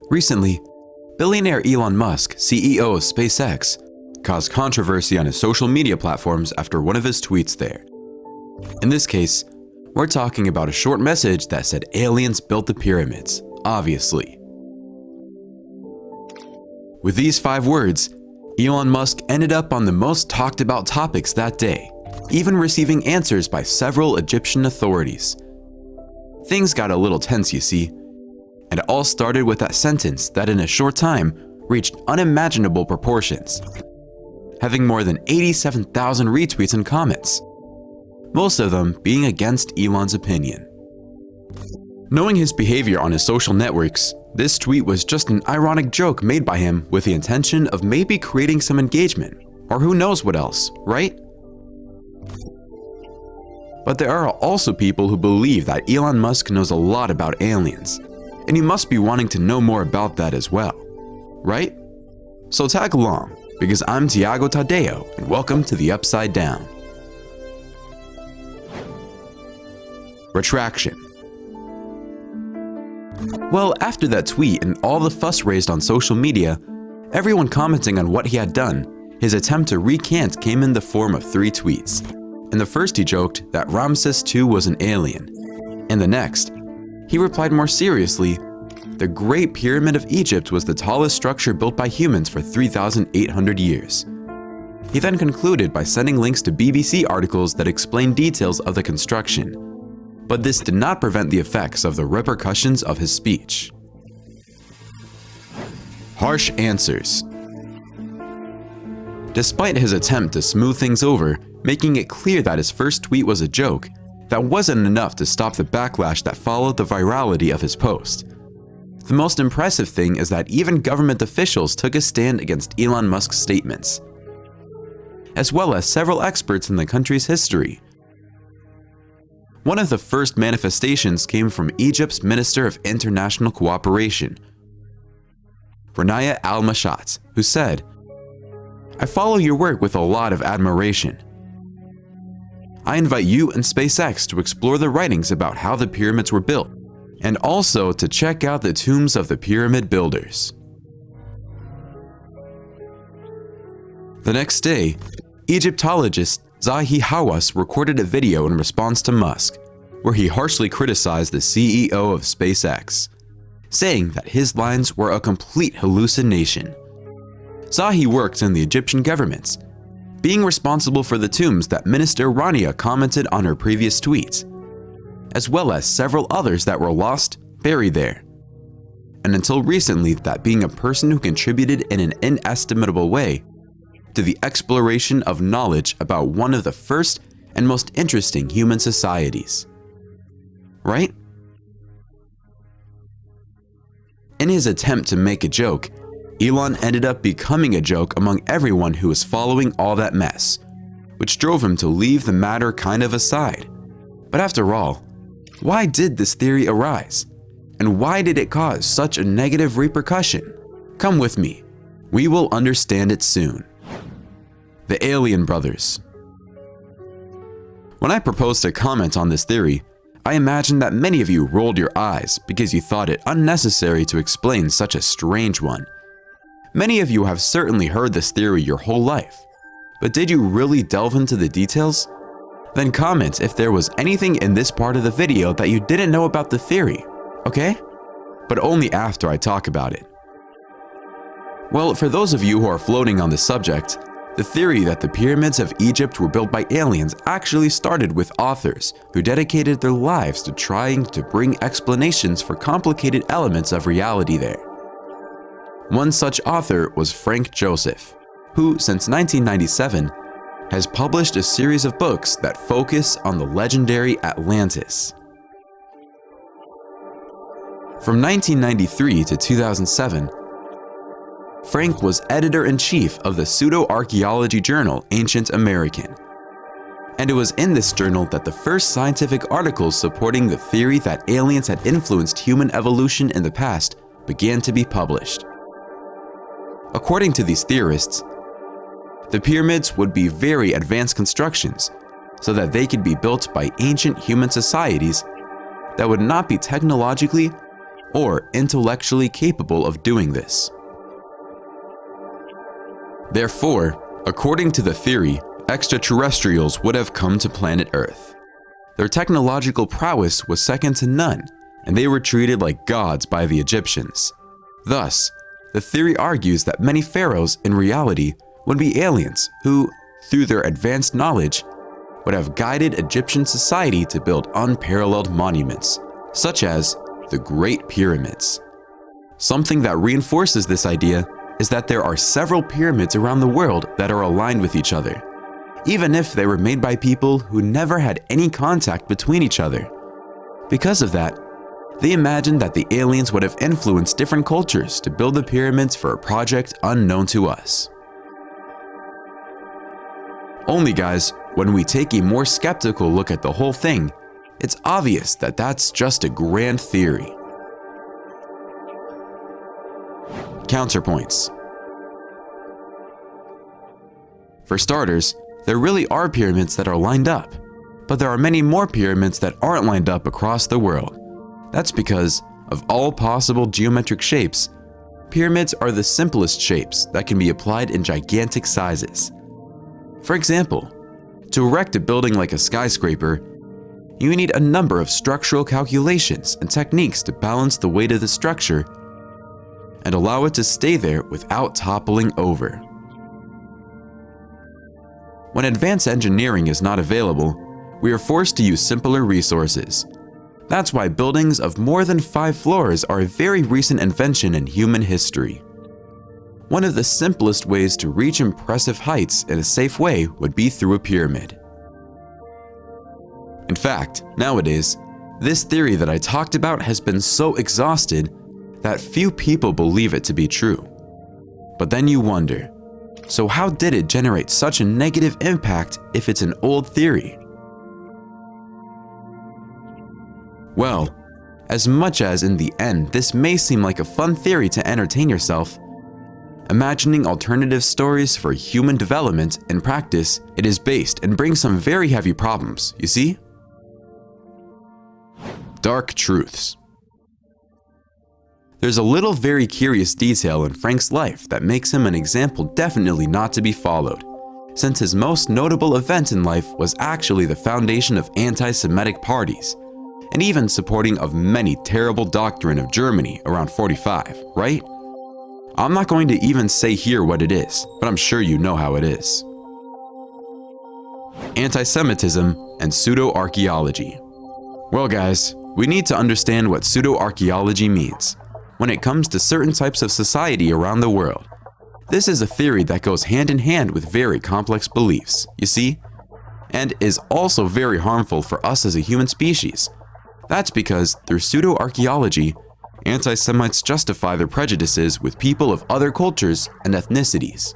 Recently, billionaire Elon Musk, CEO of SpaceX, caused controversy on his social media platforms after one of his tweets there. In this case, we're talking about a short message that said aliens built the pyramids, obviously. With these 5 words, Elon Musk ended up on the most talked about topics that day, even receiving answers by several Egyptian authorities. Things got a little tense, you see, and it all started with that sentence that in a short time reached unimaginable proportions, having more than 87,000 retweets and comments, most of them being against Elon's opinion. Knowing his behavior on his social networks, this tweet was just an ironic joke made by him with the intention of maybe creating some engagement, or who knows what else, right? But there are also people who believe that Elon Musk knows a lot about aliens, and he must be wanting to know more about that as well, right? So tag along, because I'm Tiago Tadeo, and welcome to the Upside Down. Retraction. Well, after that tweet and all the fuss raised on social media, everyone commenting on what he had done, his attempt to recant came in the form of 3 tweets. In the first, he joked that Ramses II was an alien. In the next, he replied more seriously, the Great Pyramid of Egypt was the tallest structure built by humans for 3,800 years. He then concluded by sending links to BBC articles that explained details of the construction. But this did not prevent the effects of the repercussions of his speech. Harsh answers. Despite his attempt to smooth things over, making it clear that his first tweet was a joke, that wasn't enough to stop the backlash that followed the virality of his post. The most impressive thing is that even government officials took a stand against Elon Musk's statements, as well as several experts in the country's history. One of the first manifestations came from Egypt's Minister of International Cooperation, Renaya Al-Mashat, who said, "I follow your work with a lot of admiration. I invite you and SpaceX to explore the writings about how the pyramids were built, and also to check out the tombs of the pyramid builders." The next day, Egyptologist Zahi Hawass recorded a video in response to Musk, where he harshly criticized the CEO of SpaceX, saying that his lines were a complete hallucination. Zahi worked in the Egyptian government, being responsible for the tombs that Minister Rania commented on her previous tweets, as well as several others that were lost, buried there. And until recently, that being a person who contributed in an inestimable way to the exploration of knowledge about one of the first and most interesting human societies. Right? In his attempt to make a joke, Elon ended up becoming a joke among everyone who was following all that mess, which drove him to leave the matter kind of aside. But after all, why did this theory arise? And why did it cause such a negative repercussion? Come with me. We will understand it soon. The Alien Brothers. When I proposed to comment on this theory, I imagine that many of you rolled your eyes because you thought it unnecessary to explain such a strange one. Many of you have certainly heard this theory your whole life, but did you really delve into the details? Then comment if there was anything in this part of the video that you didn't know about the theory, okay? But only after I talk about it. Well, for those of you who are floating on the subject, the theory that the pyramids of Egypt were built by aliens actually started with authors who dedicated their lives to trying to bring explanations for complicated elements of reality there. One such author was Frank Joseph, who, since 1997, has published a series of books that focus on the legendary Atlantis. From 1993 to 2007, Frank was editor-in-chief of the pseudo-archaeology journal Ancient American. And it was in this journal that the first scientific articles supporting the theory that aliens had influenced human evolution in the past began to be published. According to these theorists, the pyramids would be very advanced constructions so that they could be built by ancient human societies that would not be technologically or intellectually capable of doing this. Therefore, according to the theory, extraterrestrials would have come to planet Earth. Their technological prowess was second to none, and they were treated like gods by the Egyptians. Thus, the theory argues that many pharaohs in reality would be aliens who, through their advanced knowledge, would have guided Egyptian society to build unparalleled monuments, such as the Great Pyramids. Something that reinforces this idea is that there are several pyramids around the world that are aligned with each other, even if they were made by people who never had any contact between each other. Because of that, they imagined that the aliens would have influenced different cultures to build the pyramids for a project unknown to us. Only guys, when we take a more skeptical look at the whole thing, it's obvious that that's just a grand theory. Counterpoints. For starters, there really are pyramids that are lined up, but there are many more pyramids that aren't lined up across the world. That's because, of all possible geometric shapes, pyramids are the simplest shapes that can be applied in gigantic sizes. For example, to erect a building like a skyscraper, you need a number of structural calculations and techniques to balance the weight of the structure and allow it to stay there without toppling over. When advanced engineering is not available, we are forced to use simpler resources. That's why buildings of more than 5 floors are a very recent invention in human history. One of the simplest ways to reach impressive heights in a safe way would be through a pyramid. In fact, nowadays, this theory that I talked about has been so exhausted that few people believe it to be true. But then you wonder, so how did it generate such a negative impact if it's an old theory? Well, as much as in the end this may seem like a fun theory to entertain yourself, imagining alternative stories for human development in practice, it is based and brings some very heavy problems, you see? Dark truths. There's a little very curious detail in Frank's life that makes him an example definitely not to be followed, since his most notable event in life was actually the foundation of anti-Semitic parties, and even supporting of many terrible doctrine of Germany around 45, right? I'm not going to even say here what it is, but I'm sure you know how it is. Anti-Semitism and pseudo-archaeology. Well guys, we need to understand what pseudo-archaeology means. When it comes to certain types of society around the world, this is a theory that goes hand in hand with very complex beliefs, you see? And is also very harmful for us as a human species. That's because through pseudo-archaeology, anti-Semites justify their prejudices with people of other cultures and ethnicities.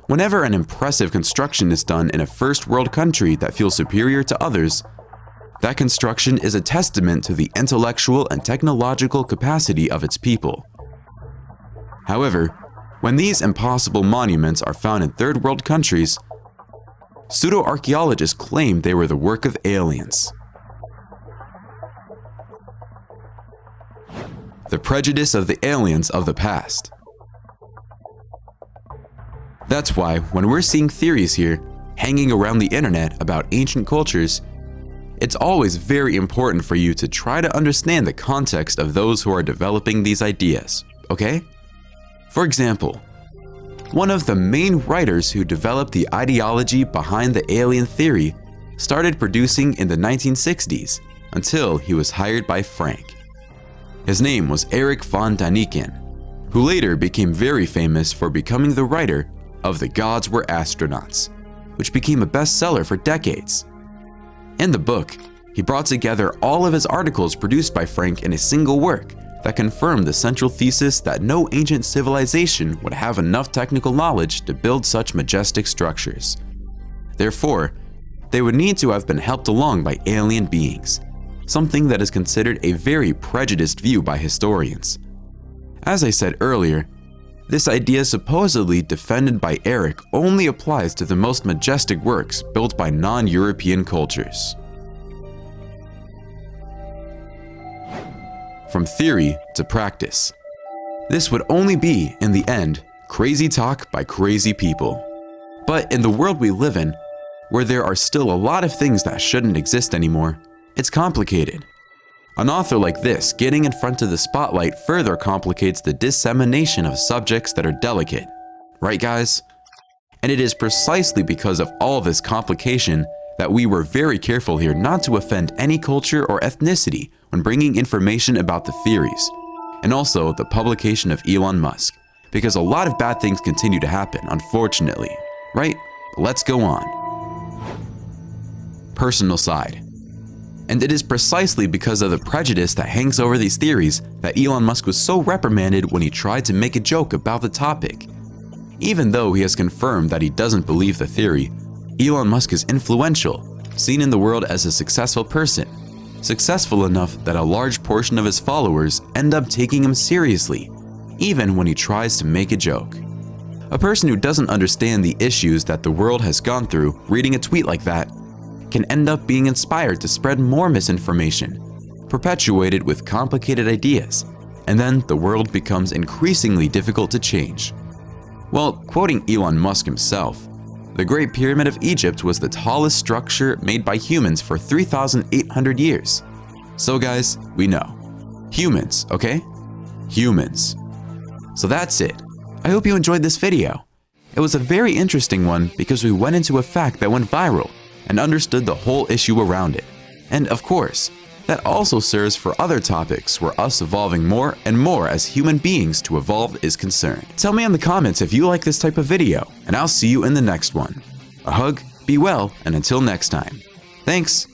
Whenever an impressive construction is done in a first world country that feels superior to others, that construction is a testament to the intellectual and technological capacity of its people. However, when these impossible monuments are found in third world countries, pseudo-archaeologists claim they were the work of aliens. The prejudice of the aliens of the past. That's why when we're seeing theories here hanging around the internet about ancient cultures, it's always very important for you to try to understand the context of those who are developing these ideas, okay? For example, one of the main writers who developed the ideology behind the alien theory started producing in the 1960s until he was hired by Frank. His name was Erich von Däniken, who later became very famous for becoming the writer of The Gods Were Astronauts, which became a bestseller for decades. In the book, he brought together all of his articles produced by Frank in a single work that confirmed the central thesis that no ancient civilization would have enough technical knowledge to build such majestic structures. Therefore, they would need to have been helped along by alien beings, something that is considered a very prejudiced view by historians. As I said earlier, this idea supposedly defended by Erich only applies to the most majestic works built by non-European cultures. from theory to practice. This would only be, in the end, crazy talk by crazy people. But in the world we live in, where there are still a lot of things that shouldn't exist anymore, it's complicated. An author like this getting in front of the spotlight further complicates the dissemination of subjects that are delicate. Right, guys? And it is precisely because of all this complication that we were very careful here not to offend any culture or ethnicity when bringing information about the theories, and also the publication of Elon Musk, because a lot of bad things continue to happen, unfortunately. Right? Let's go on. Personal side. And it is precisely because of the prejudice that hangs over these theories that Elon Musk was so reprimanded when he tried to make a joke about the topic. Even though he has confirmed that he doesn't believe the theory, Elon Musk is influential, seen in the world as a successful person, successful enough that a large portion of his followers end up taking him seriously, even when he tries to make a joke. A person who doesn't understand the issues that the world has gone through reading a tweet like that can end up being inspired to spread more misinformation, perpetuated with complicated ideas, and then the world becomes increasingly difficult to change. Well, quoting Elon Musk himself, the Great Pyramid of Egypt was the tallest structure made by humans for 3,800 years. So guys, we know. Humans, okay? Humans. So that's it. I hope you enjoyed this video. It was a very interesting one because we went into a fact that went viral and understood the whole issue around it. And of course, that also serves for other topics where us evolving more and more as human beings to evolve is concerned. Tell me in the comments if you like this type of video, and I'll see you in the next one. A hug, be well, and until next time. Thanks.